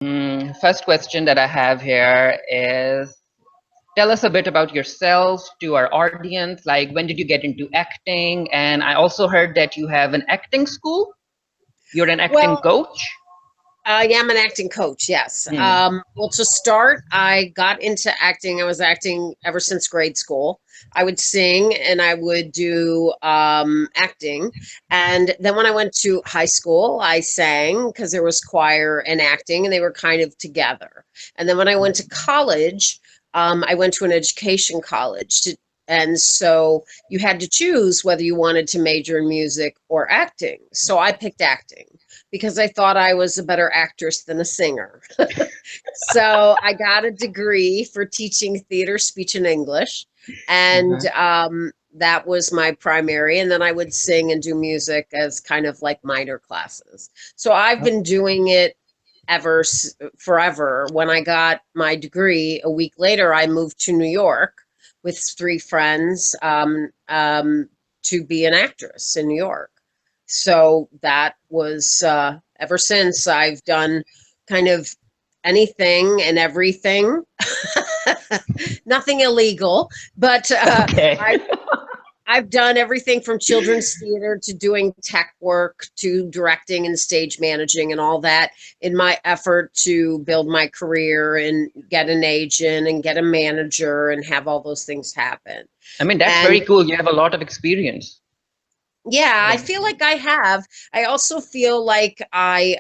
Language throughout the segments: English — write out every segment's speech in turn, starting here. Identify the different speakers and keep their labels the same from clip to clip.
Speaker 1: First question that I have here is, tell us a bit about yourself to our audience. Like, when did you get into acting? And I also heard that you have an acting school. You're an acting
Speaker 2: Well,
Speaker 1: coach.
Speaker 2: yeah, I'm an acting coach, yes.
Speaker 1: Hmm.
Speaker 2: Well, to start, I got into acting. I was acting ever since grade school. I would sing and I would do acting. And then when I went to high school, I sang because there was choir and acting, and they were kind of together. And then when I went to college, I went to an education college and so you had to choose whether you wanted to major in music or acting. So I picked acting because I thought I was a better actress than a singer. So I got a degree for teaching theater, speech, and English. And
Speaker 1: Uh-huh.
Speaker 2: that was my primary. And then I would sing and do music as kind of like minor classes. So I've been doing it forever. When I got my degree, a week later, I moved to New York with three friends to be an actress in New York. So that was ever since I've done kind of anything and everything. Nothing illegal, but
Speaker 1: Okay.
Speaker 2: I've done everything from children's theater to doing tech work to directing and stage managing and all that in my effort to build my career and get an agent and get a manager and have all those things happen.
Speaker 1: I mean, that's very
Speaker 2: And
Speaker 1: cool. You have a lot of experience.
Speaker 2: yeah, I
Speaker 1: Like,
Speaker 2: feel like I have. I also feel like I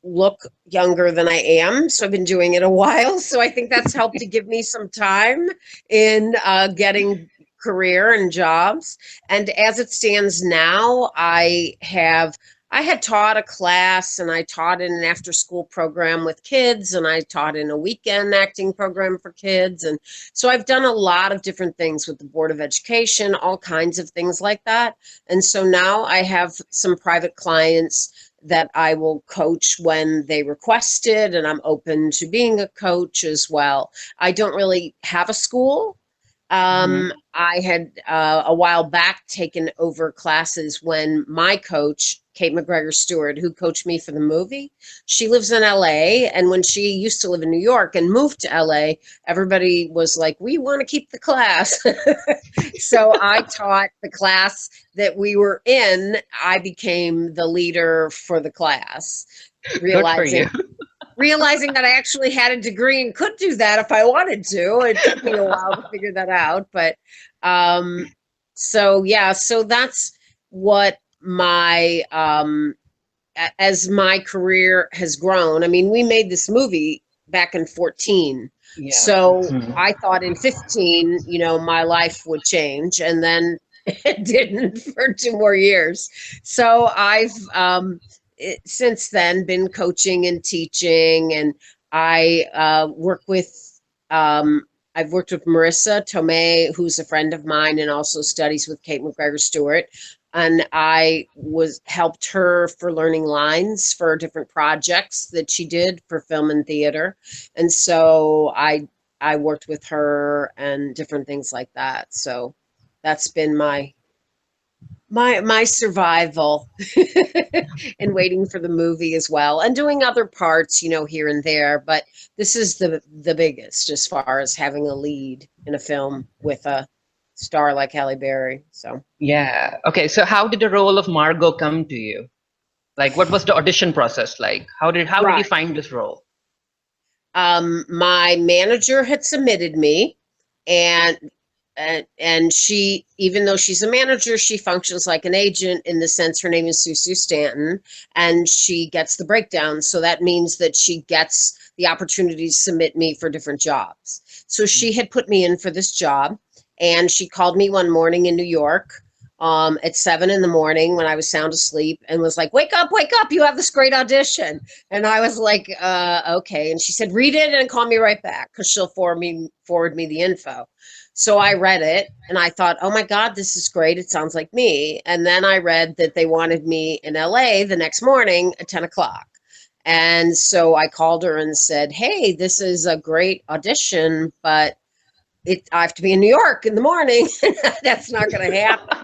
Speaker 2: look younger than I am, so I've been doing it a while. So I think that's helped to give me some time in getting career and jobs. And as it stands now, I had taught a class and I taught in an after school program with kids and I taught in a weekend acting program for kids. And so I've done a lot of different things with the Board of Education, all kinds of things like that. And so now I have some private clients that I will coach when they request it, and I'm open to being a coach as well. I don't really have a school.
Speaker 1: mhm.
Speaker 2: I had a while back taken over classes when my coach, Kate McGregor Stewart, who coached me for the movie, she lives in LA. And when she used to live in New York and moved to LA, everybody was like, we want to keep the class. So I taught the class that we were in. I became the leader for the class,
Speaker 1: Good for you.
Speaker 2: realizing that I actually had a degree and could do that if I wanted to. It took me a while to figure that out, but um, so yeah, so that's what my as my career has grown. I mean, we made this movie back in 14.
Speaker 1: Yeah.
Speaker 2: So
Speaker 1: Mhm.
Speaker 2: I thought in 15, my life would change, and then it didn't for 2 more years. So I've since then been coaching and teaching, and I work with. I've worked with Marissa Tomei, who's a friend of mine and also studies with Kate McGregor Stewart, and I was helped her for learning lines for different projects that she did for film and theater. And so I worked with her and different things like that. So that's been my survival and waiting for the movie as well and doing other parts, here and there, but this is the biggest as far as having a lead in a film with a star like Halle Berry. So
Speaker 1: Yeah. Okay. So, how did the role of Margot come to you? Like, what was the audition process like? How did you
Speaker 2: right.
Speaker 1: find this role?
Speaker 2: My manager had submitted me, and and she, even though she's a manager, she functions like an agent in the sense her name is Sue Stanton, and she gets the breakdown. So that means that she gets the opportunity to submit me for different jobs. So she had put me in for this job, and she called me one morning in New York at 7 in the morning when I was sound asleep and was like, wake up, you have this great audition. And I was like, okay. And she said, read it and call me right back because she'll forward me the info. So I read it and I thought, oh my God, this is great. It sounds like me. And then I read that they wanted me in LA the next morning at 10 o'clock. And so I called her and said, hey, this is a great audition, but I have to be in New York in the morning. That's not going to happen.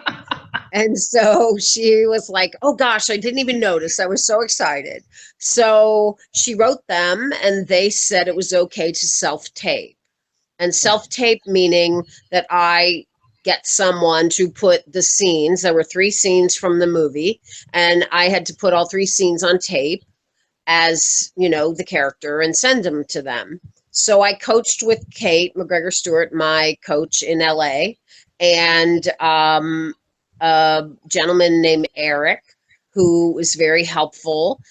Speaker 2: And so she was like, oh gosh, I didn't even notice. I was so excited. So she wrote them and they said it was okay to self tape. And self tape meaning that I get someone to put the scenes. There were 3 scenes from the movie, and I had to put all 3 scenes on tape as, the character and send them to them. So I coached with Kate McGregor Stewart, my coach in LA, and a gentleman named Eric, who was very helpful,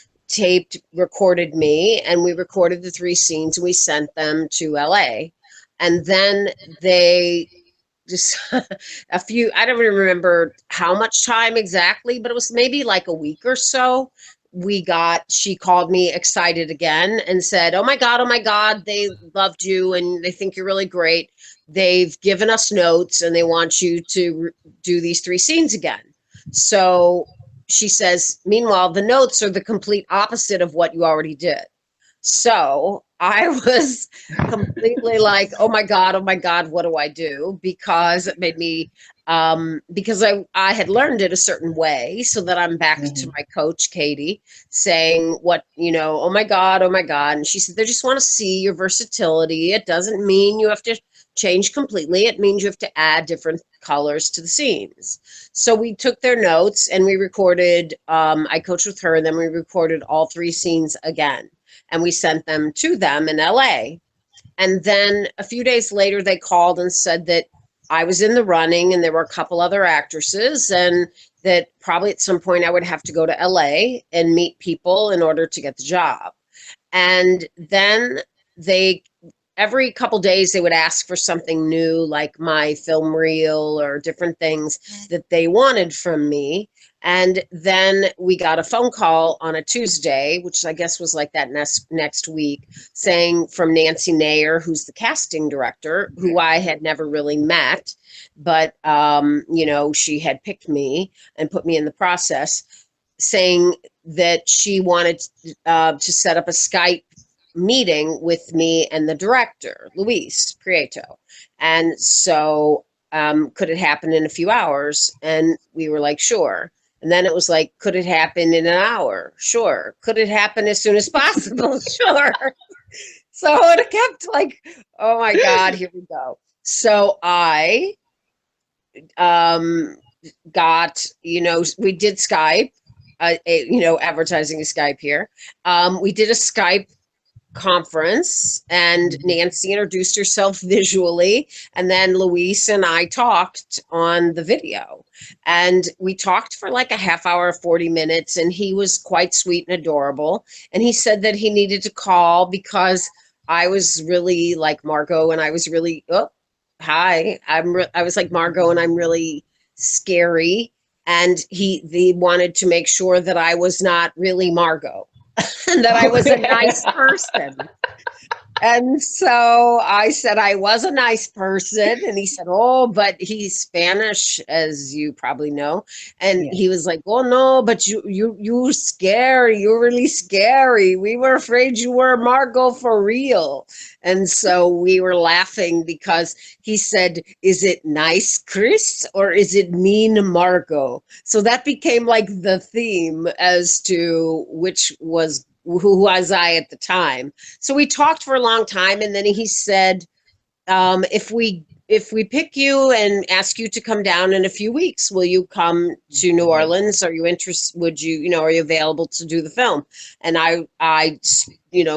Speaker 2: recorded me, and we recorded the 3 scenes and we sent them to LA. And then they just I don't even remember how much time exactly, but it was maybe like a week or so. She called me excited again and said, oh my God, they loved you and they think you're really great. They've given us notes and they want you to do these 3 scenes again. So she says, meanwhile, the notes are the complete opposite of what you already did. So I was completely like, oh my God, what do I do? Because it made me, because I had learned it a certain way, so that I'm back to my coach, Katie, saying oh my God, oh my God. And she said, they just want to see your versatility. It doesn't mean you have to change completely. It means you have to add different colors to the scenes. So we took their notes and we recorded, I coached with her, and then we recorded all 3 scenes again. And we sent them to them in LA. And then a few days later, they called and said that I was in the running and there were a couple other actresses, and that probably at some point I would have to go to LA and meet people in order to get the job. And then every couple days they would ask for something new, like my film reel or different things that they wanted from me. And then we got a phone call on a Tuesday, which I guess was like that next week, saying from Nancy Nayer, who's the casting director, who I had never really met, but she had picked me and put me in the process, saying that she wanted to set up a Skype meeting with me and the director, Luis Prieto. And so could it happen in a few hours? And we were like, sure. And then it was like, could it happen in an hour? Sure. Could it happen as soon as possible? Sure. So it kept like, oh my God, here we go. So I got, we did Skype, advertising a Skype here. We did a Skype conference, and Nancy introduced herself visually, and then Luis and I talked on the video, and we talked for like a half hour, 40 minutes, and he was quite sweet and adorable. And he said that he needed to call because I was really like Margo, and I was really, I was like Margo, and I'm really scary. And they wanted to make sure that I was not really Margo and that I was a nice person. And so I said I was a nice person, and he said, oh, but he's Spanish, as you probably know. And he was like, oh no, but you scary, you're really scary. We were afraid you were Margo for real. And so we were laughing because he said, is it nice Chris or is it mean Margo? So that became like the theme as to who was I at the time. So we talked for a long time, and then he said, if we pick you and ask you to come down in a few weeks, will you come to New Orleans? Are you interested? Would you, are you available to do the film? And I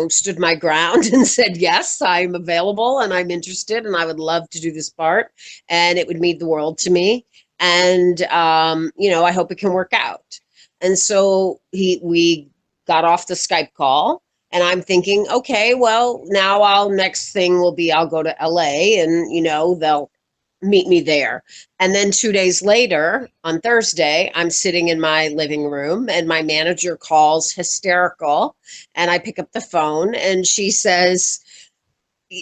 Speaker 2: stood my ground and said, yes, I'm available and I'm interested and I would love to do this part, and it would mean the world to me. And, I hope it can work out. And so we got off the Skype call, and I'm thinking, okay, well, now next thing will be I'll go to LA and, they'll meet me there. And then 2 days later, on Thursday, I'm sitting in my living room and my manager calls hysterical, and I pick up the phone and she says,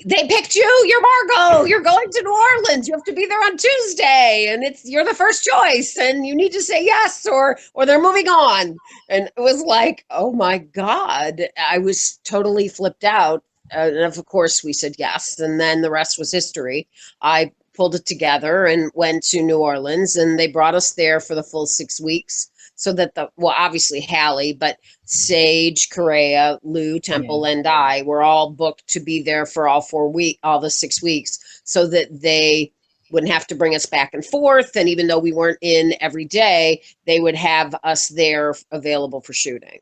Speaker 2: they picked you, you're Margo, you're going to New Orleans, you have to be there on Tuesday, and you're the first choice, and you need to say yes or they're moving on. And it was like, oh my God, I was totally flipped out. And of course we said yes, and then the rest was history. I pulled it together and went to New Orleans, and they brought us there for the full 6 weeks. So that obviously Halle, but Sage, Correa, Lou,
Speaker 1: Yeah.
Speaker 2: Temple, and I were all booked to be there for all the 6 weeks, so that they wouldn't have to bring us back and forth. And even though we weren't in every day, they would have us there available for shooting.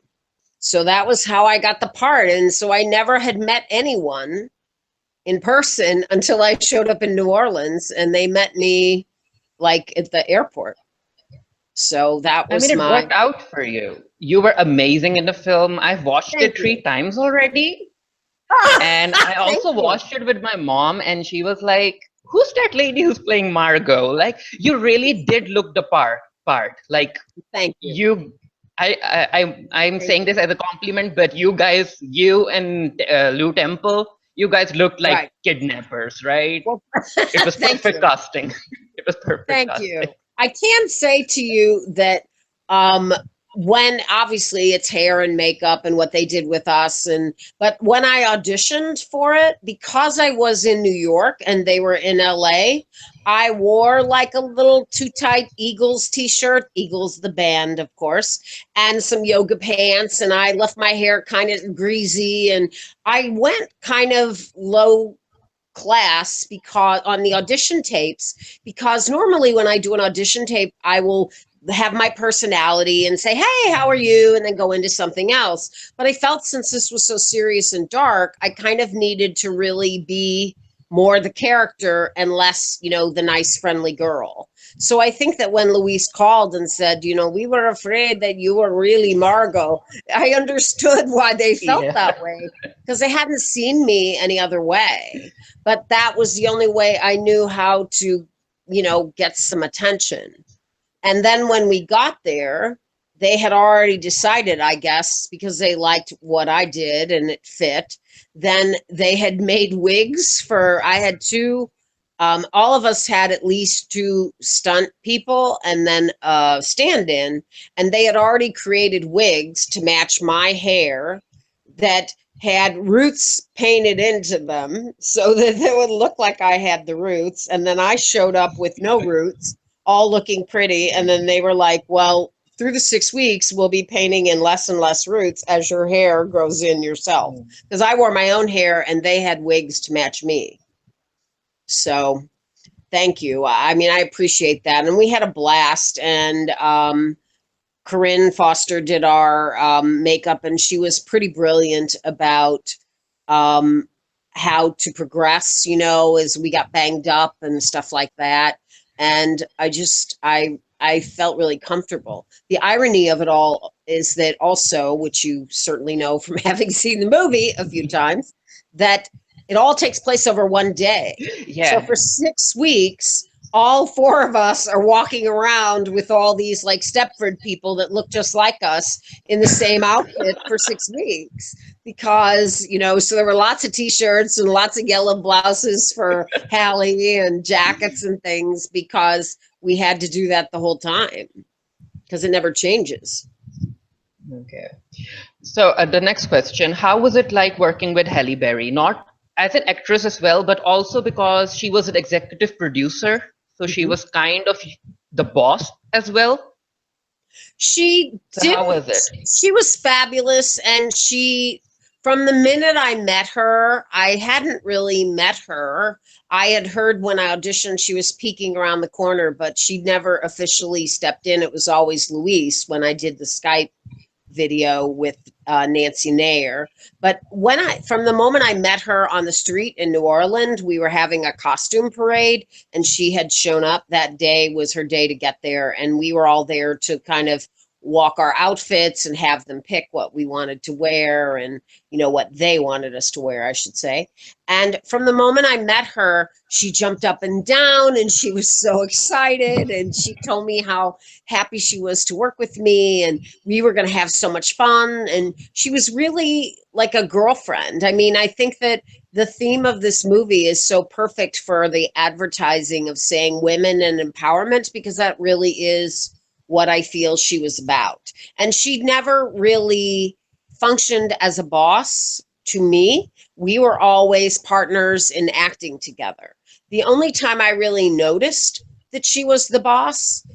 Speaker 2: So that was how I got the part. And so I never had met anyone in person until I showed up in New Orleans, and they met me like at the airport. So that
Speaker 1: I mean,
Speaker 2: was
Speaker 1: it
Speaker 2: my
Speaker 1: worked out for you. You were amazing in the film. I've watched
Speaker 2: thank
Speaker 1: it three
Speaker 2: you.
Speaker 1: times already. And I
Speaker 2: Thank
Speaker 1: also
Speaker 2: you.
Speaker 1: watched it with my mom, and she was like, "Who's that lady who's playing Margot? Like, you really did look the part. Like,
Speaker 2: Thank you.
Speaker 1: you." I'm
Speaker 2: Thank
Speaker 1: saying
Speaker 2: you.
Speaker 1: this as a compliment, but you guys, you and Lou Temple, you guys looked like
Speaker 2: Right.
Speaker 1: kidnappers, right?
Speaker 2: Well,
Speaker 1: It was
Speaker 2: thank
Speaker 1: perfect
Speaker 2: you.
Speaker 1: casting. It was perfect
Speaker 2: Thank
Speaker 1: casting.
Speaker 2: you. I can say to you that um, when obviously it's hair and makeup and what they did with us, and but when I auditioned for it, because I was in New York and they were in LA, I wore like a little too tight Eagles t-shirt, Eagles the band, of course, and some yoga pants, and I left my hair kind of greasy, and I went kind of low class because on the audition tapes, because normally when I do an audition tape, I will have my personality and say, "Hey, how are you?" and then go into something else. But I felt since this was so serious and dark, I kind of needed to really be more the character and less, the nice friendly girl. So I think that when Luis called and said, "We were afraid that you were really Margot," I understood why they felt
Speaker 1: Yeah.
Speaker 2: that way, because they hadn't seen me any other way. But that was the only way I knew how to, get some attention. And then when we got there, they had already decided, I guess, because they liked what I did and it fit. Then they had made wigs I had two, all of us had at least two stunt people and then a stand in. And they had already created wigs to match my hair that had roots painted into them so that it would look like I had the roots. And then I showed up with no roots, all looking pretty. And then they were like, "Well, through the 6 weeks, we'll be painting in less and less roots as your hair grows in yourself." Because I wore my own hair and they had wigs to match me. So thank you. I mean, I appreciate that. And we had a blast. And Corinne Foster did our makeup, and she was pretty brilliant about um, how to progress, as we got banged up and stuff like that. And I felt really comfortable. The irony of it all is that also, which you certainly know from having seen the movie a few times, that it all takes place over one day. So
Speaker 1: Yeah.
Speaker 2: for 6 weeks, all four of us are walking around with all these like Stepford people that look just like us in the same outfit for 6 weeks, because so there were lots of t-shirts and lots of yellow blouses for Halle and jackets and things, because we had to do that the whole time because it never changes.
Speaker 1: Okay. So the next question, how was it like working with Halle Berry? Not as an actress as well, but also because she was an executive producer. So she
Speaker 2: Mhm.
Speaker 1: was kind of the boss as well.
Speaker 2: She
Speaker 1: So how
Speaker 2: didn't,
Speaker 1: was it?
Speaker 2: she was fabulous. And from the minute I met her, I hadn't really met her. I had heard when I auditioned, she was peeking around the corner, but she never officially stepped in. It was always Luis when I did the Skype video with Nancy Nayer. But from the moment I met her on the street in New Orleans, we were having a costume parade, and she had shown up. That day was her day to get there, and we were all there to kind of walk our outfits and have them pick what we wanted to wear, and what they wanted us to wear, I should say. And from the moment I met her, she jumped up and down and she was so excited, and she told me how happy she was to work with me, and we were going to have so much fun. And she was really like a girlfriend. I mean, I think that the theme of this movie is so perfect for the advertising of saying women and empowerment, because that really is what I feel she was about. And she never really functioned as a boss to me. We were always partners in acting together. The only time I really noticed that she was the boss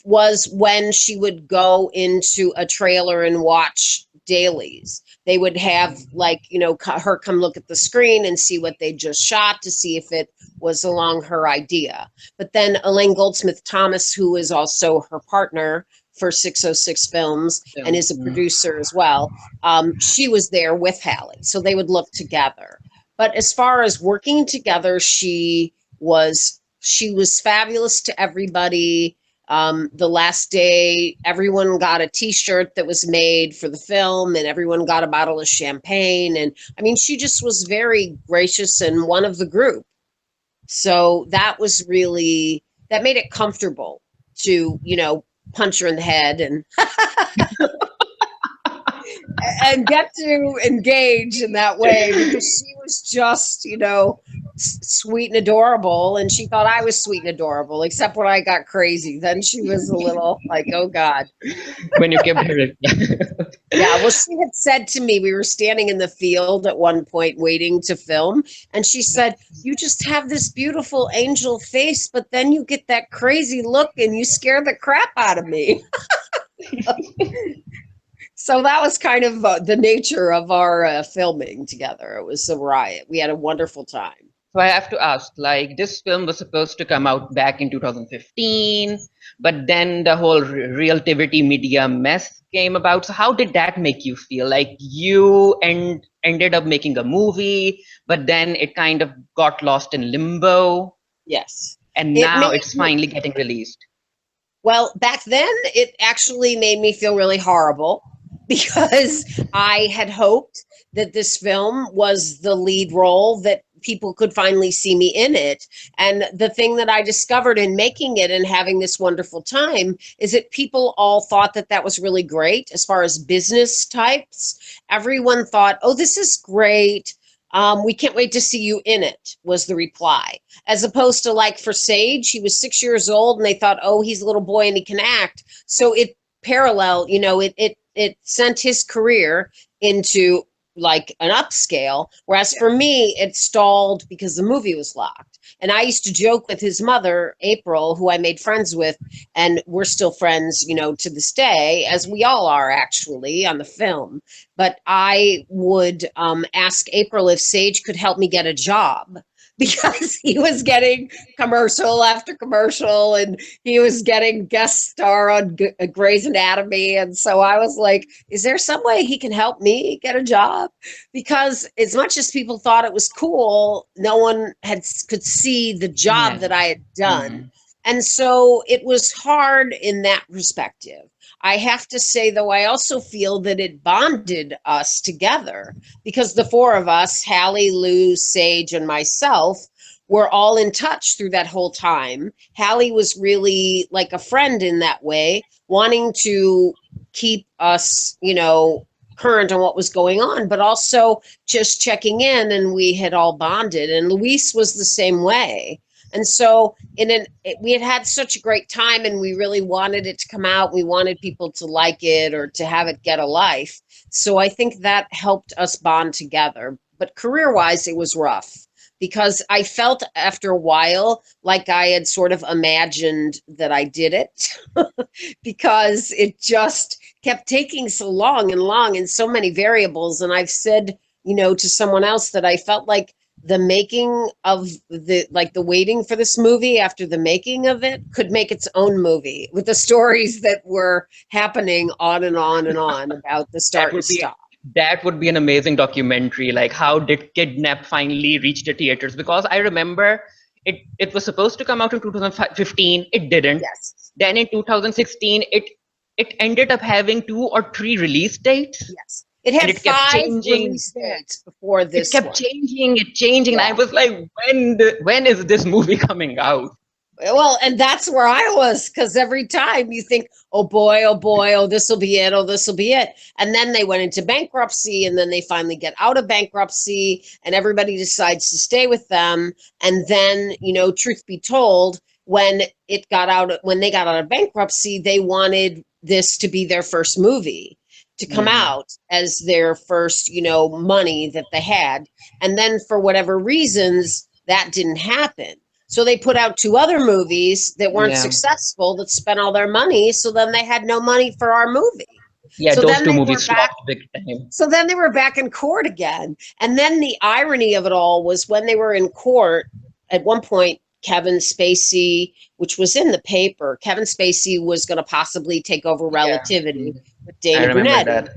Speaker 2: was when she would go into a trailer and watch dailies. They would have, like, her come look at the screen and see what they just shot to see if it was along her idea. But then Elaine Goldsmith Thomas, who is also her partner for 606 Films and is a producer as well, she was there with Halle. So they would look together. But as far as working together, was fabulous to everybody. The last day, everyone got a T-shirt that was made for the film, and everyone got a bottle of champagne. And I mean, she just was very gracious and one of the group. So that made it comfortable to, punch her in the head and and get to engage in that way, because she was just, sweet and adorable, and she thought I was sweet and adorable, except when I got crazy. Then she was a little like, oh God.
Speaker 1: When you kept her.
Speaker 2: Yeah, well, she had said to me, we were standing in the field at one point waiting to film, and she said, you just have this beautiful angel face, but then you get that crazy look and you scare the crap out of me. So that was kind of the nature of our filming together. It was a riot. We had a wonderful time.
Speaker 1: So I have to ask, like, this film was supposed to come out back in 2015, but then the whole relativity media mess came about. So how did that make you feel? Like, you ended up making a movie, but then it kind of got lost in limbo.
Speaker 2: Yes.
Speaker 1: And now it's finally getting released.
Speaker 2: Well, back then, it actually made me feel really horrible, because I had hoped that this film was the lead role, that people could finally see me in it. And the thing that I discovered in making it and having this wonderful time is that people all thought that that was really great. As far as business types, everyone thought, oh, this is great. We can't wait to see you in it, was the reply. As opposed to, like, for Sage, he was 6 years old and they thought, oh, he's a little boy and he can act. So it paralleled, it sent his career into like an upscale, whereas for me, it stalled because the movie was locked. And I used to joke with his mother, April, who I made friends with, and we're still friends, to this day, as we all are actually on the film. But I would ask April if Sage could help me get a job, because he was getting commercial after commercial, and he was getting guest star on Grey's Anatomy. And so I was like, is there some way he can help me get a job? Because as much as people thought it was cool, no one could see the job that I had done. And so it was hard in that perspective. I have to say, though, I also feel that it bonded us together, because the four of us, Halle, Lou, Sage, and myself, were all in touch through that whole time. Halle was really like a friend in that way, wanting to keep us, current on what was going on, but also just checking in, and we had all bonded. And Luis was the same way. And so we had such a great time, and we really wanted it to come out. We wanted people to like it or to have it get a life. So I think that helped us bond together. But career-wise, it was rough, because I felt after a while like I had sort of imagined that I did it, because it just kept taking so long and so many variables. And I've said, to someone else, that I felt like the making of the waiting for this movie after the making of it could make its own movie, with the stories that were happening on and on and on about the start and stop.
Speaker 1: That would be an amazing documentary. Like, how did Kidnap finally reach the theaters? Because I remember it was supposed to come out in 2015. It didn't.
Speaker 2: Yes.
Speaker 1: Then in 2016, it ended up having 2 or 3 release dates.
Speaker 2: Yes. It had 5 release dates before this.
Speaker 1: It kept changing. Yeah. And I was like, when is this movie coming out?
Speaker 2: Well, and that's where I was, because every time you think, oh boy, oh, this will be it, oh, this will be it. And then they went into bankruptcy, and then they finally get out of bankruptcy, and everybody decides to stay with them. And then, truth be told, when they got out of bankruptcy, they wanted this to be their first movie, to come out as their first, money that they had. And then for whatever reasons, that didn't happen. So they put out 2 other movies that weren't
Speaker 1: Yeah.
Speaker 2: successful, that spent all their money. So then they had no money for our movie.
Speaker 1: Yeah,
Speaker 2: So
Speaker 1: those
Speaker 2: then
Speaker 1: two
Speaker 2: they were
Speaker 1: movies
Speaker 2: back.
Speaker 1: flopped big time.
Speaker 2: So then they were back in court again. And then the irony of it all was when they were in court, at one point, Kevin Spacey, which was in the paper, Kevin Spacey was going to possibly take over
Speaker 1: Yeah.
Speaker 2: Relativity with
Speaker 1: I
Speaker 2: Dana
Speaker 1: remember
Speaker 2: Brunetti.
Speaker 1: that.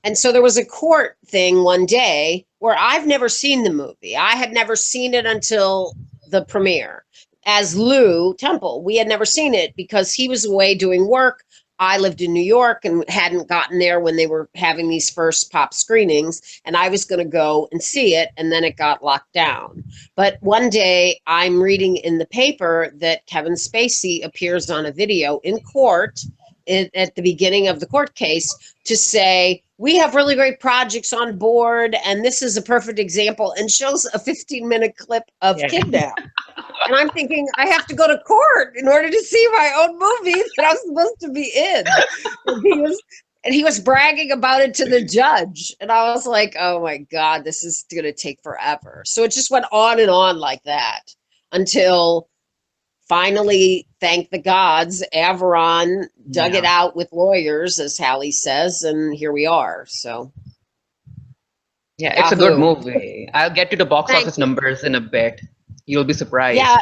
Speaker 2: And so there was a court thing one day where I've never seen the movie. I had never seen it until the premiere. As Lou Temple, we had never seen it because he was away doing work. I lived in New York and hadn't gotten there when they were having these first pop screenings, and I was going to go and see it, and then it got locked down. But one day I'm reading in the paper that Kevin Spacey appears on a video in court at the beginning of the court case to say, we have really great projects on board, and this is a perfect example, and shows a 15-minute clip of
Speaker 1: Yeah.
Speaker 2: Kidnap. And I'm thinking, I have to go to court in order to see my own movie that I'm supposed to be in. And he was bragging about it to the judge. And I was like, oh my God, this is going to take forever. So it just went on and on like that until finally, thank the gods, Averon dug it out with lawyers, as Halle says, and here we are. So
Speaker 1: Yeah, it's a good
Speaker 2: Yahoo.
Speaker 1: movie. I'll get to the box
Speaker 2: Thank
Speaker 1: office
Speaker 2: you.
Speaker 1: numbers in a bit. You'll be surprised.
Speaker 2: Yeah,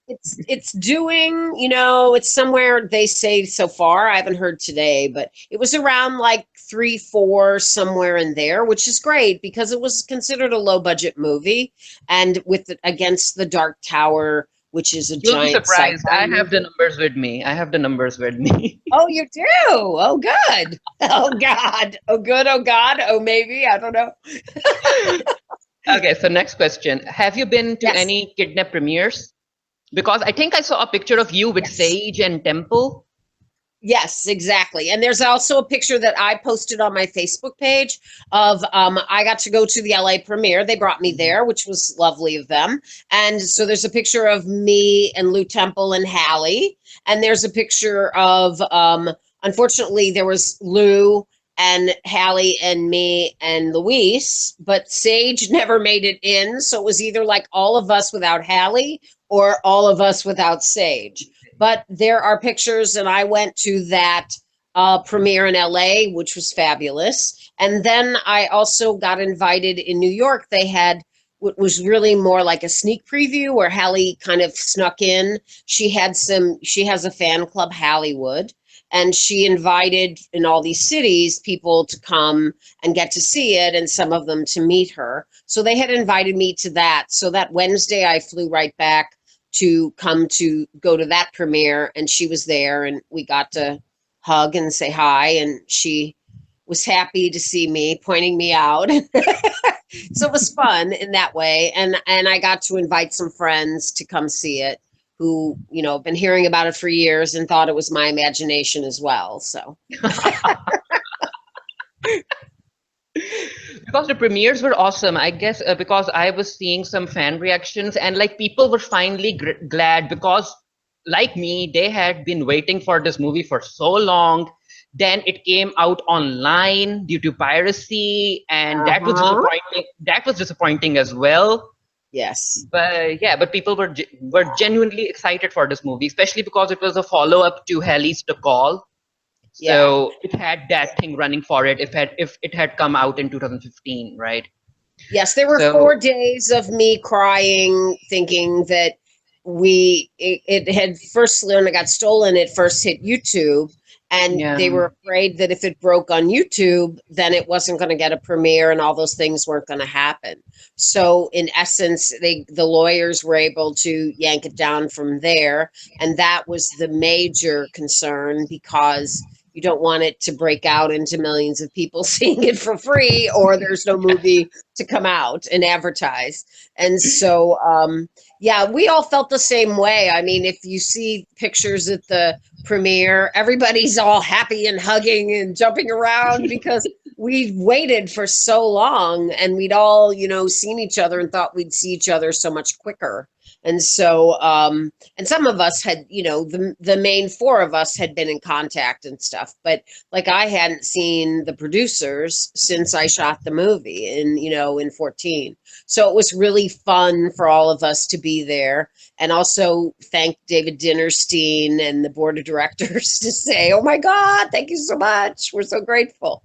Speaker 2: it's doing, it's somewhere they say so far. I haven't heard today, but it was around like 3, 4, somewhere in there, which is great because it was considered a low budget movie, and against The Dark Tower, which is a
Speaker 1: You'll be
Speaker 2: giant
Speaker 1: surprised.
Speaker 2: sci-fi
Speaker 1: I have
Speaker 2: movie.
Speaker 1: the numbers with me. I have the numbers with me.
Speaker 2: Oh, you do? Oh, good. Oh, God. Oh, good. Oh, God. Oh, maybe. I don't know.
Speaker 1: Okay, so next question. Have you been to
Speaker 2: Yes.
Speaker 1: any Kidnap premieres? Because I think I saw a picture of you with
Speaker 2: Yes.
Speaker 1: Sage and Temple.
Speaker 2: Yes, exactly. And there's also a picture that I posted on my Facebook page of I got to go to the LA premiere. They brought me there, which was lovely of them. And so there's a picture of me and Lou Temple and Halle. And there's a picture of unfortunately there was Lou and Halle and me and Luis, but Sage never made it in. So it was either like all of us without Halle or all of us without Sage. But there are pictures, and I went to that premiere in LA, which was fabulous. And then I also got invited in New York. They had what was really more like a sneak preview where Halle kind of snuck in. She has a fan club, Hollywood, and she invited in all these cities people to come and get to see it, and some of them to meet her. So they had invited me to that. So that Wednesday I flew right back to go to that premiere, and she was there, and we got to hug and say hi, and she was happy to see me, pointing me out. So it was fun in that way, and I got to invite some friends to come see it who have been hearing about it for years and thought it was my imagination as well. So
Speaker 1: Because the premieres were awesome, I guess, because I was seeing some fan reactions, and like people were finally glad because, like me, they had been waiting for this movie for so long. Then it came out online due to piracy, and that was disappointing. That was disappointing as well.
Speaker 2: Yes.
Speaker 1: But yeah, but people were genuinely excited for this movie, especially because it was a follow-up to Halle's The Call. So it had that thing running for it if it had come out in 2015, right?
Speaker 2: Yes, there were 4 days of me crying, thinking that it had first, when it got stolen, it first hit YouTube, and they were afraid that if it broke on YouTube, then it wasn't going to get a premiere and all those things weren't going to happen. So in essence, the lawyers were able to yank it down from there, and that was the major concern, because you don't want it to break out into millions of people seeing it for free, or there's no movie to come out and advertise. And so, yeah, we all felt the same way. I mean, if you see pictures at the premiere, everybody's all happy and hugging and jumping around because we waited for so long, and we'd all, seen each other and thought we'd see each other so much quicker. And so, and some of us had, the main four of us had been in contact and stuff, but like I hadn't seen the producers since I shot the movie in 14. So it was really fun for all of us to be there, and also thank David Dinerstein and the board of directors to say, "Oh my God, thank you so much. We're so grateful."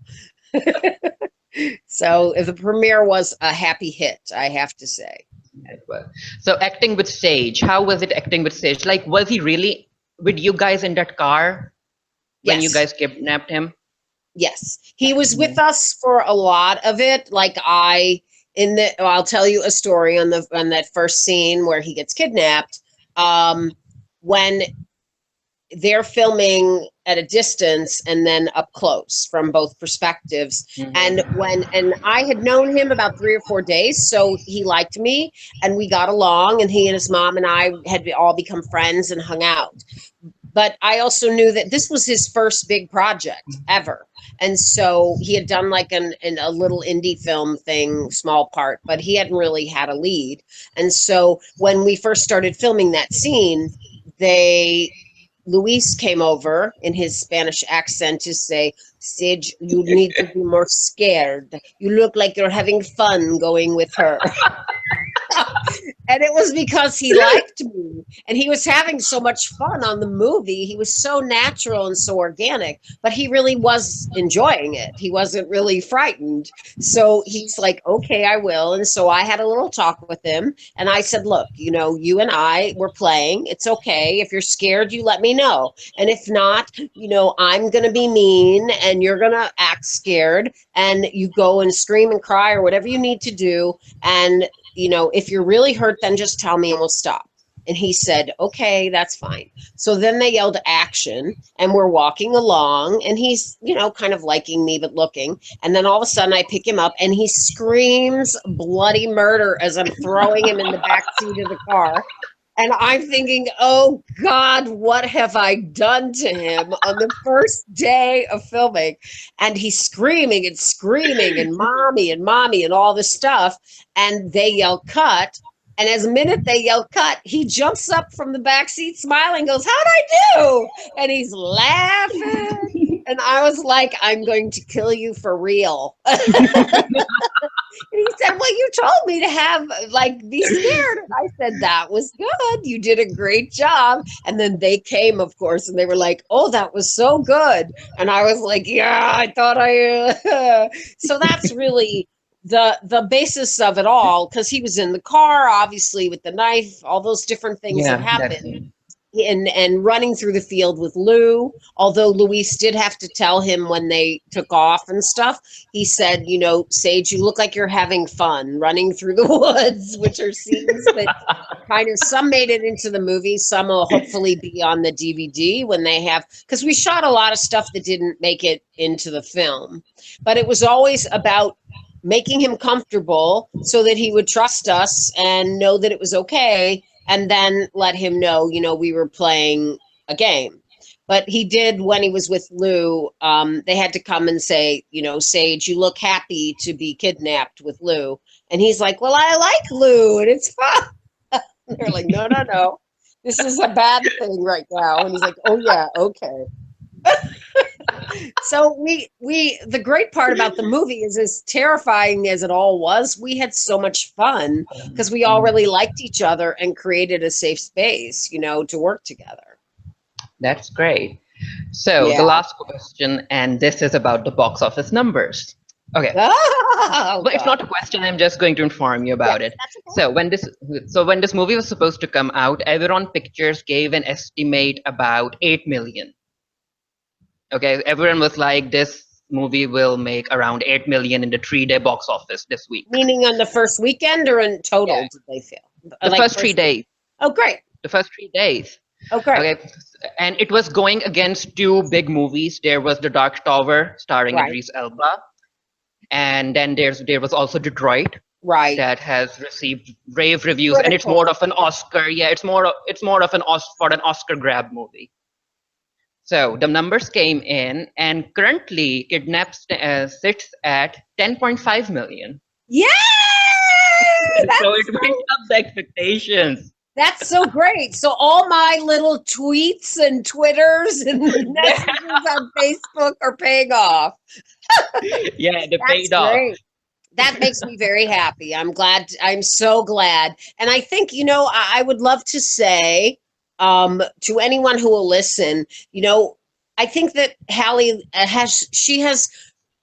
Speaker 2: So the premiere was a happy hit, I have to say.
Speaker 1: It was. So acting with Sage, how was it acting with Sage? Like, was he really with you guys in that car when you
Speaker 2: Yes.
Speaker 1: guys kidnapped him?
Speaker 2: Yes, he was with
Speaker 1: Mhm.
Speaker 2: us for a lot of it. I'll tell you a story on that first scene where he gets kidnapped. When they're filming at a distance and then up close from both perspectives. And I had known him about 3 or 4 days, so he liked me and we got along, and he and his mom and I had all become friends and hung out. But I also knew that this was his first big project ever. And so he had done like a little indie film thing, small part, but he hadn't really had a lead. And so when we first started filming that scene, they Luis came over in his Spanish accent to say, "Sage, you need to be more scared. You look like you're having fun going with her." And it was because he liked me and he was having so much fun on the movie. He was so natural and so organic, but he really was enjoying it. He wasn't really frightened. So he's like, "Okay, I will." And so I had a little talk with him and I said, "Look, you and I were playing. It's okay. If you're scared, you let me know. And if not, I'm going to be mean and you're going to act scared and you go and scream and cry or whatever you need to do. And if you're really hurt, then just tell me and we'll stop." And he said, "Okay, that's fine." So then they yelled action and we're walking along and he's, kind of liking me, but looking. And then all of a sudden I pick him up and he screams bloody murder as I'm throwing him in the back seat of the car. And I'm thinking, "Oh God, what have I done to him on the first day of filming?" And he's screaming and mommy and all this stuff. And they yell cut. And as a minute they yell cut, he jumps up from the back seat smiling, goes, "How'd I do?" And he's laughing. And I was like, "I'm going to kill you for real." And he said, "Well, you told me to be scared." And I said, "That was good. You did a great job." And then they came, of course, and they were like, "Oh, that was so good." And I was like, "Yeah, I thought So that's really the basis of it all, because he was in the car, obviously, with the knife, all those different things that
Speaker 1: Yeah, that's
Speaker 2: happened. And running through the field with Lou, although Luis did have to tell him when they took off and stuff. He said, "Sage, you look like you're having fun running through the woods," which are scenes that kind of, some made it into the movie, some will hopefully be on the DVD when they have, because we shot a lot of stuff that didn't make it into the film. But it was always about making him comfortable so that he would trust us and know that it was okay, and then let him know, we were playing a game. But he did, when he was with Lou, they had to come and say, "Sage, you look happy to be kidnapped with Lou." And he's like, "Well, I like Lou and it's fun." And they're like, "No, no, no. This is a bad thing right now." And he's like, "Oh yeah, okay." So the great part about the movie is, as terrifying as it all was, we had so much fun because we all really liked each other and created a safe space, to work together.
Speaker 1: that's great. So the
Speaker 2: Yeah.
Speaker 1: last question, and this is about the box office numbers. Okay.
Speaker 2: Oh
Speaker 1: Well, it's
Speaker 2: God.
Speaker 1: not a question. I'm just going to inform you
Speaker 2: Yeah,
Speaker 1: about it.
Speaker 2: that's okay.
Speaker 1: So when this movie was supposed to come out, Everon Pictures gave an estimate about 8 million. Okay, everyone was like, this movie will make around 8 million in the 3-day box office this week.
Speaker 2: Meaning on the first weekend or in
Speaker 1: Yeah,
Speaker 2: total, did they feel?
Speaker 1: the
Speaker 2: Like
Speaker 1: first three
Speaker 2: first week?
Speaker 1: days.
Speaker 2: Oh, great.
Speaker 1: The first 3 days.
Speaker 2: Oh, great.
Speaker 1: Okay, and it was going against two big movies. There was The Dark Tower, starring
Speaker 2: Right.
Speaker 1: Idris Elba, and then there was also Detroit,
Speaker 2: Right.
Speaker 1: that has received rave reviews, and it's more
Speaker 2: Critical.
Speaker 1: of an Oscar. Yeah, it's more of an for an Oscar grab movie. So the numbers came in, and currently Kidnap sits at 10.5 million.
Speaker 2: Yay!
Speaker 1: So
Speaker 2: That's
Speaker 1: it went
Speaker 2: so
Speaker 1: up the expectations.
Speaker 2: That's so great. So all my little tweets and Twitters and
Speaker 1: Yeah,
Speaker 2: messages on Facebook are paying off.
Speaker 1: yeah, they
Speaker 2: That's
Speaker 1: paid off.
Speaker 2: great. That makes me very happy. I'm glad. I'm so glad. And I think, I would love to say to anyone who will listen, I think that Halle has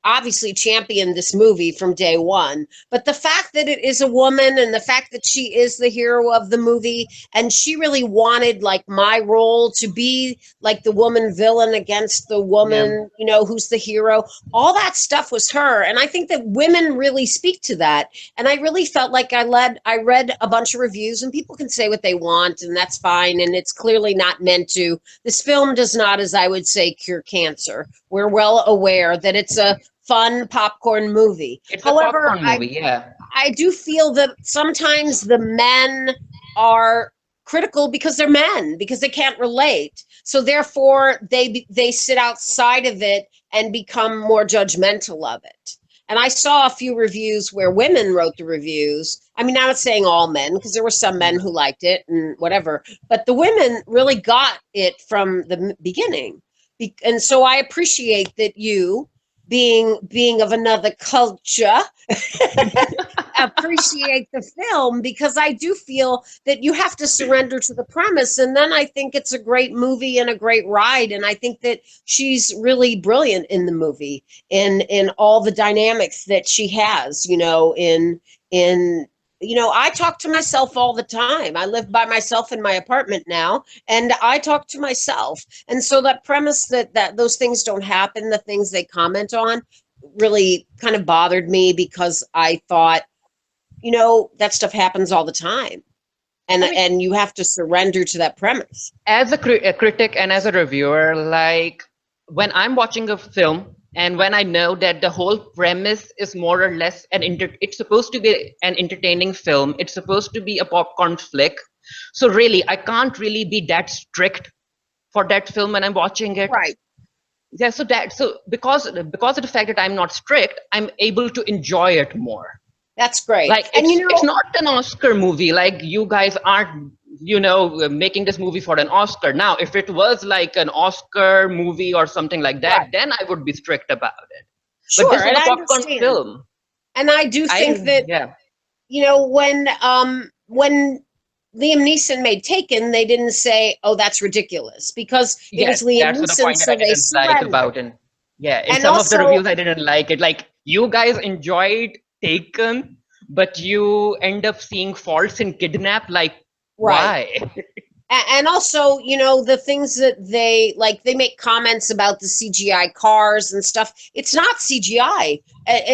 Speaker 2: obviously championed this movie from day one. But the fact that it is a woman and the fact that she is the hero of the movie, and she really wanted like my role to be like the woman villain against the
Speaker 1: Yeah.
Speaker 2: woman, who's the hero. All that stuff was her. And I think that women really speak to that. And I really felt like I read a bunch of reviews, and people can say what they want, and that's fine. And it's clearly not meant to. This film does not, as I would say, cure cancer. We're well aware that it's a fun popcorn movie.
Speaker 1: It's a
Speaker 2: However,
Speaker 1: popcorn movie, yeah.
Speaker 2: I do feel that sometimes the men are critical because they're men, because they can't relate. So therefore they sit outside of it and become more judgmental of it. And I saw a few reviews where women wrote the reviews. I mean, I'm not saying all men, because there were some men who liked it and whatever, but the women really got it from the beginning. And so I appreciate that you, being of another culture, appreciate the film, because I do feel that you have to surrender to the premise, and then I think it's a great movie and a great ride. And I think that she's really brilliant in the movie, in all the dynamics that she has, in I talk to myself all the time. I live by myself in my apartment now, and I talk to myself. And so that premise that those things don't happen, the things they comment on, really kind of bothered me, because I thought, that stuff happens all the time. And
Speaker 1: I mean,
Speaker 2: and you have to surrender to that premise.
Speaker 1: as a critic and as a reviewer, like when I'm watching a film and when I know that the whole premise is more or less it's supposed to be an entertaining film, it's supposed to be a popcorn flick. So really, I can't really be that strict for that film when I'm watching it.
Speaker 2: Right.
Speaker 1: Yeah, so because of the fact that I'm not strict, I'm able to enjoy it more.
Speaker 2: That's great.
Speaker 1: Like
Speaker 2: And
Speaker 1: it's not an Oscar movie. Like you guys aren't making this movie for an Oscar. Now if it was like an Oscar movie or something like that,
Speaker 2: right.
Speaker 1: then I would be strict about it. But
Speaker 2: Sure,
Speaker 1: this was
Speaker 2: and
Speaker 1: a
Speaker 2: I
Speaker 1: popcorn
Speaker 2: understand.
Speaker 1: film.
Speaker 2: And I do think that,
Speaker 1: Yeah,
Speaker 2: when Liam Neeson made Taken, they didn't say, "Oh, that's ridiculous," because it was
Speaker 1: yes,
Speaker 2: Liam
Speaker 1: that's the
Speaker 2: Neeson,
Speaker 1: point that I
Speaker 2: so they
Speaker 1: didn't like
Speaker 2: surrendered.
Speaker 1: about it. Yeah, in
Speaker 2: And
Speaker 1: some of the
Speaker 2: also,
Speaker 1: reviews I didn't like it. Like you guys enjoyed Taken, but you end up seeing faults in Kidnap. Like
Speaker 2: right.
Speaker 1: why?
Speaker 2: And also, the things that they make comments about the CGI cars and stuff. It's not CGI.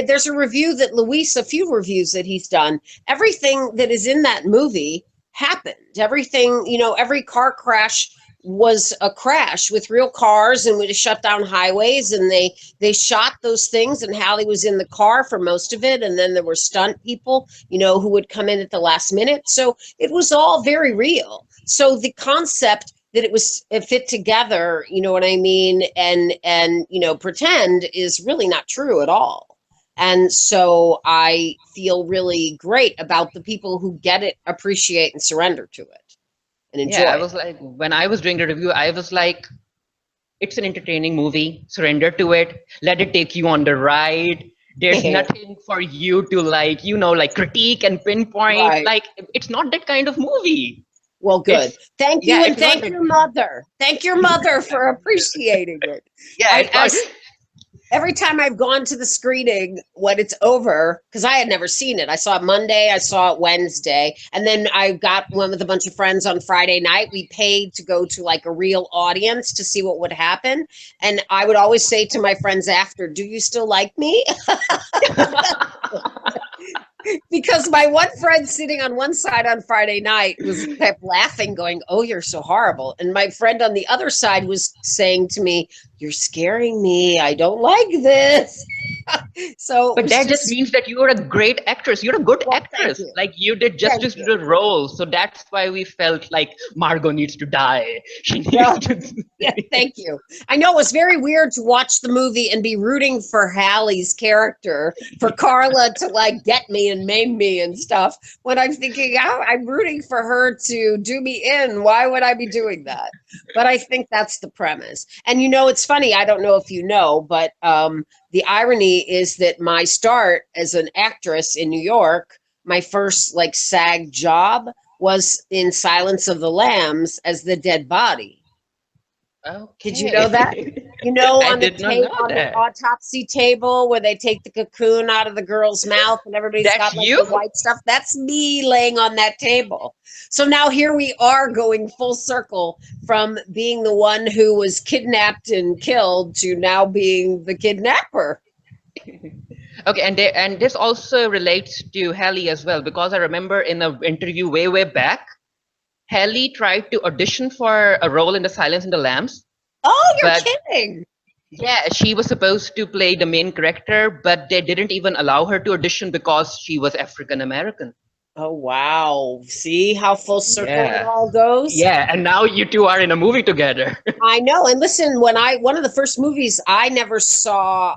Speaker 2: There's a few reviews that he's done. Everything that is in that movie happened. Everything, every car crash was a crash with real cars, and we shut down highways, and they shot those things, and Halle was in the car for most of it, and then there were stunt people, who would come in at the last minute. So it was all very real. So the concept that it fit together, you know what I mean, and pretend, is really not true at all. And so I feel really great about the people who get it, appreciate, and surrender to it and
Speaker 1: Yeah, I
Speaker 2: enjoy it.
Speaker 1: was like, when I was doing the review, I was like, it's an entertaining movie. Surrender to it. Let it take you on the ride. There's nothing for you to like critique and pinpoint.
Speaker 2: Right.
Speaker 1: Like, it's not that kind of movie.
Speaker 2: Well, good.
Speaker 1: It's
Speaker 2: Thank
Speaker 1: yeah,
Speaker 2: you, and
Speaker 1: it's not
Speaker 2: thank
Speaker 1: that.
Speaker 2: your mother. Thank your mother for appreciating it.
Speaker 1: Yeah, it's
Speaker 2: I
Speaker 1: not.
Speaker 2: every time I've gone to the screening when it's over, because I had never seen it. I saw it Monday, I saw it Wednesday, and then I got one with a bunch of friends on Friday night. We paid to go to like a real audience to see what would happen. And I would always say to my friends after, "Do you still like me?" Because my one friend sitting on one side on Friday night kept laughing, going, "Oh, you're so horrible." And my friend on the other side was saying to me, "You're scaring me. I don't like this." So it
Speaker 1: But
Speaker 2: was
Speaker 1: that just
Speaker 2: just,
Speaker 1: means that you're a great actress. You're a good
Speaker 2: well, thank
Speaker 1: actress.
Speaker 2: you.
Speaker 1: Like you did
Speaker 2: Thank
Speaker 1: justice to
Speaker 2: you.
Speaker 1: the role. So that's why we felt like Margot needs to die. She needs
Speaker 2: Well,
Speaker 1: to.
Speaker 2: yeah, thank you. I know it was very weird to watch the movie and be rooting for Halle's character, for Carla to like get me and maim me and stuff. When I'm thinking, oh, I'm rooting for her to do me in. Why would I be doing that? But I think that's the premise. And you know, it's funny. I don't know if you know, but the irony is that my start as an actress in New York, my first like SAG job was in Silence of the Lambs as the dead body. Did you know that?
Speaker 1: Okay.
Speaker 2: You know,
Speaker 1: I
Speaker 2: on the
Speaker 1: did not know
Speaker 2: on the
Speaker 1: that.
Speaker 2: autopsy table where they take the cocoon out of the girl's mouth and everybody's
Speaker 1: That's
Speaker 2: got like
Speaker 1: you?
Speaker 2: the white stuff. That's me laying on that table. So now here we are going full circle from being the one who was kidnapped and killed to now being the kidnapper.
Speaker 1: Okay, and this also relates to Halle as well because I remember in an interview way back, Halle tried to audition for a role in The Silence and the Lambs,
Speaker 2: Oh, you're
Speaker 1: but
Speaker 2: kidding.
Speaker 1: yeah, she was supposed to play the main character, but they didn't even allow her to audition because she was African American.
Speaker 2: Oh, wow. See how full circle it
Speaker 1: Yeah.
Speaker 2: all goes?
Speaker 1: Yeah, and now you two are in a movie together.
Speaker 2: I know. And listen, when I one of the first movies I never saw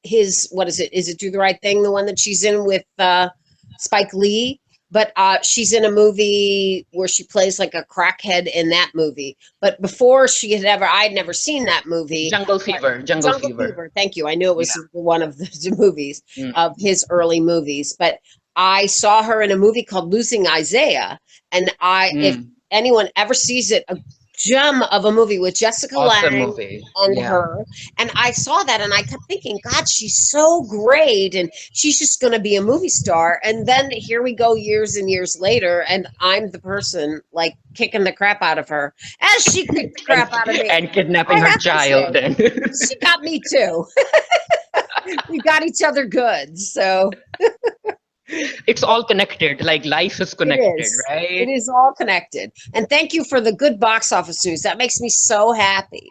Speaker 2: his, what is it? Is it Do the Right Thing, the one that she's in with Spike Lee? But she's in a movie where she plays like a crackhead in that movie. But before she had ever, I'd never seen that movie.
Speaker 1: Jungle
Speaker 2: But
Speaker 1: Fever, Jungle
Speaker 2: Jungle
Speaker 1: Fever.
Speaker 2: Fever. Thank you. I knew it
Speaker 1: Yeah.
Speaker 2: was one of the movies
Speaker 1: Mm.
Speaker 2: of his early movies. But I saw her in a movie called Losing Isaiah, and if
Speaker 1: Mm.
Speaker 2: anyone ever sees it, a gem of a movie with Jessica
Speaker 1: Awesome
Speaker 2: Lange
Speaker 1: movie.
Speaker 2: and
Speaker 1: Yeah.
Speaker 2: her. And I saw that and I kept thinking, God, she's so great. And she's just going to be a movie star. And then here we go years and years later. And I'm the person like kicking the crap out of her as she kicked the
Speaker 1: And
Speaker 2: crap out of me.
Speaker 1: and kidnapping
Speaker 2: I
Speaker 1: her
Speaker 2: have to say,
Speaker 1: child and
Speaker 2: she got me too. We got each other good. So
Speaker 1: it's all connected. Like life is
Speaker 2: it
Speaker 1: connected,
Speaker 2: is. It
Speaker 1: right?
Speaker 2: is all connected. And thank you for the good box office news. That makes me so happy.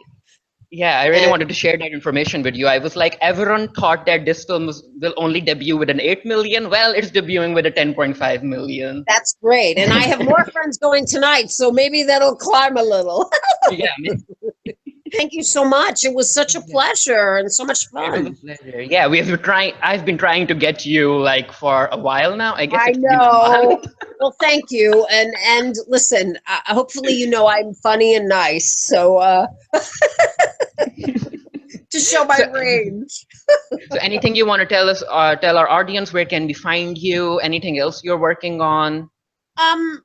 Speaker 1: Yeah, I really
Speaker 2: And
Speaker 1: wanted to share that information with you. I was like, everyone thought that this film will only debut with an 8 million. Well, it's debuting with a 10.5 million.
Speaker 2: that's great. And I have more friends going tonight, so maybe that'll climb a little.
Speaker 1: Yeah,
Speaker 2: Thank you so much. It was such a pleasure and so much
Speaker 1: it was a
Speaker 2: fun.
Speaker 1: pleasure. Yeah, we have been trying. I've been trying to get you like for a while now. I guess
Speaker 2: I
Speaker 1: it's been a
Speaker 2: know.
Speaker 1: month.
Speaker 2: Well, thank you. And listen, hopefully you know I'm funny and nice, so to show my
Speaker 1: So,
Speaker 2: range.
Speaker 1: so anything you want to tell us, tell our audience, where can we find you? Anything else you're working on?
Speaker 2: Um,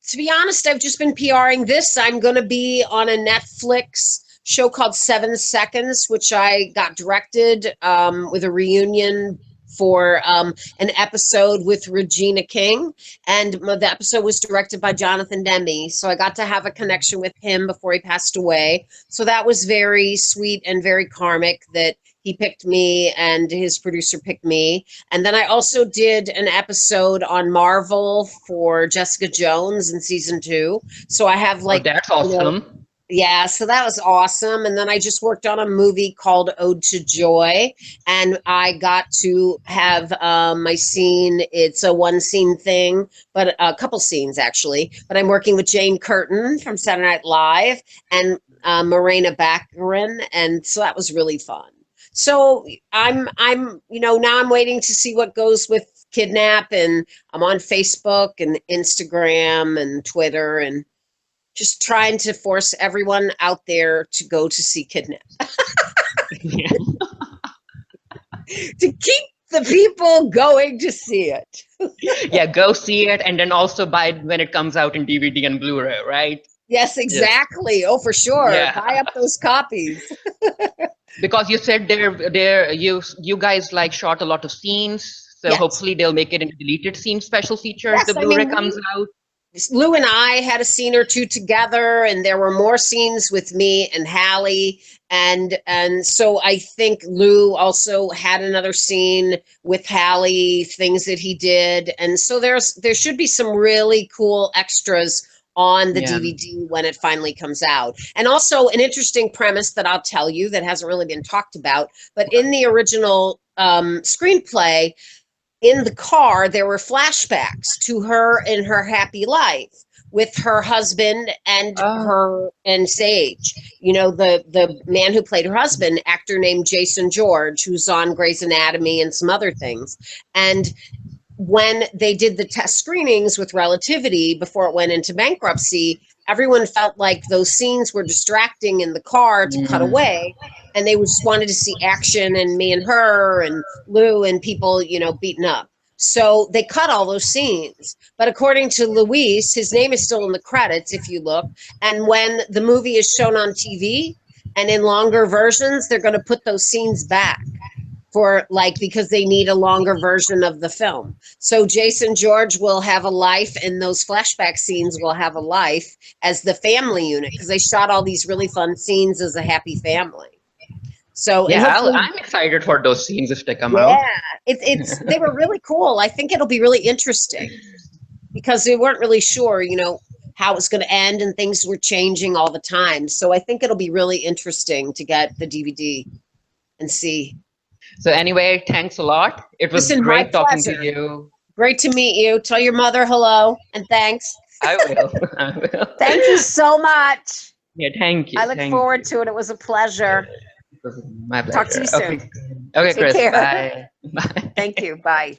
Speaker 2: to be honest, I've just been PRing this. I'm going to be on a Netflix show called 7 Seconds, which I got directed with a reunion for an episode with Regina King. And the episode was directed by Jonathan Demme. So I got to have a connection with him before he passed away. So that was very sweet and very karmic that he picked me and his producer picked me. And then I also did an episode on Marvel for Jessica Jones in season 2. So I have
Speaker 1: Oh,
Speaker 2: like,
Speaker 1: that's
Speaker 2: you know,
Speaker 1: awesome.
Speaker 2: yeah, so that was awesome. And then I just worked on a movie called Ode to Joy, and I got to have my scene. It's a one scene thing, but a couple scenes actually. But I'm working with Jane Curtin from Saturday Night Live and Morena Baccarin, and so that was really fun. So now I'm waiting to see what goes with Kidnap, and I'm on Facebook and Instagram and Twitter and just trying to force everyone out there to go to see Kidnap,
Speaker 1: Yeah.
Speaker 2: to keep the people going to see it.
Speaker 1: Yeah, go see it and then also buy it when it comes out in DVD and Blu-ray, right?
Speaker 2: Yes, exactly. Oh, for sure.
Speaker 1: Yeah,
Speaker 2: Buy up those copies.
Speaker 1: because you said you guys like shot a lot of scenes, so
Speaker 2: Yes.
Speaker 1: hopefully they'll make it into deleted scenes special feature if
Speaker 2: Yes,
Speaker 1: the
Speaker 2: I
Speaker 1: Blu-ray
Speaker 2: mean,
Speaker 1: comes out.
Speaker 2: Lou and I had a scene or two together, and there were more scenes with me and Halle, and so I think Lou also had another scene with Halle, things that he did, and so there should be some really cool extras on the
Speaker 1: Yeah.
Speaker 2: DVD when it finally comes out. And also an interesting premise that I'll tell you that hasn't really been talked about, but in the original screenplay, in the car, there were flashbacks to her in her happy life with her husband and
Speaker 1: Oh.
Speaker 2: her and Sage. You know, the man who played her husband, actor named Jason George, who's on Grey's Anatomy and some other things. And when they did the test screenings with Relativity before it went into bankruptcy, everyone felt like those scenes were distracting in the car to cut
Speaker 1: Mm.
Speaker 2: away. And they just wanted to see action and me and her and Lou and people, you know, beaten up. So they cut all those scenes. But according to Luis, his name is still in the credits if you look. And when the movie is shown on TV and in longer versions, they're going to put those scenes back for like because they need a longer version of the film. So Jason George will have a life and those flashback scenes will have a life as the family unit because they shot all these really fun scenes as a happy family. So and
Speaker 1: Yeah,
Speaker 2: hopefully
Speaker 1: I'm excited for those scenes if they come
Speaker 2: yeah,
Speaker 1: out.
Speaker 2: it's they were really cool. I think it'll be really interesting because they weren't really sure, you know, how it was going to end and things were changing all the time. So I think it'll be really interesting to get the DVD and see.
Speaker 1: So anyway, thanks a lot. It was
Speaker 2: Listen, my
Speaker 1: great talking to
Speaker 2: pleasure.
Speaker 1: you.
Speaker 2: Great to meet you. Tell your mother hello and thanks.
Speaker 1: I will. I will.
Speaker 2: Thank you so much.
Speaker 1: Yeah, thank you.
Speaker 2: I look
Speaker 1: Thank
Speaker 2: forward
Speaker 1: you.
Speaker 2: to it. It was a pleasure.
Speaker 1: It was my
Speaker 2: Talk to
Speaker 1: pleasure.
Speaker 2: you
Speaker 1: Okay.
Speaker 2: soon.
Speaker 1: Okay,
Speaker 2: Take
Speaker 1: Chris.
Speaker 2: care.
Speaker 1: Bye. Bye.
Speaker 2: Thank you. Bye.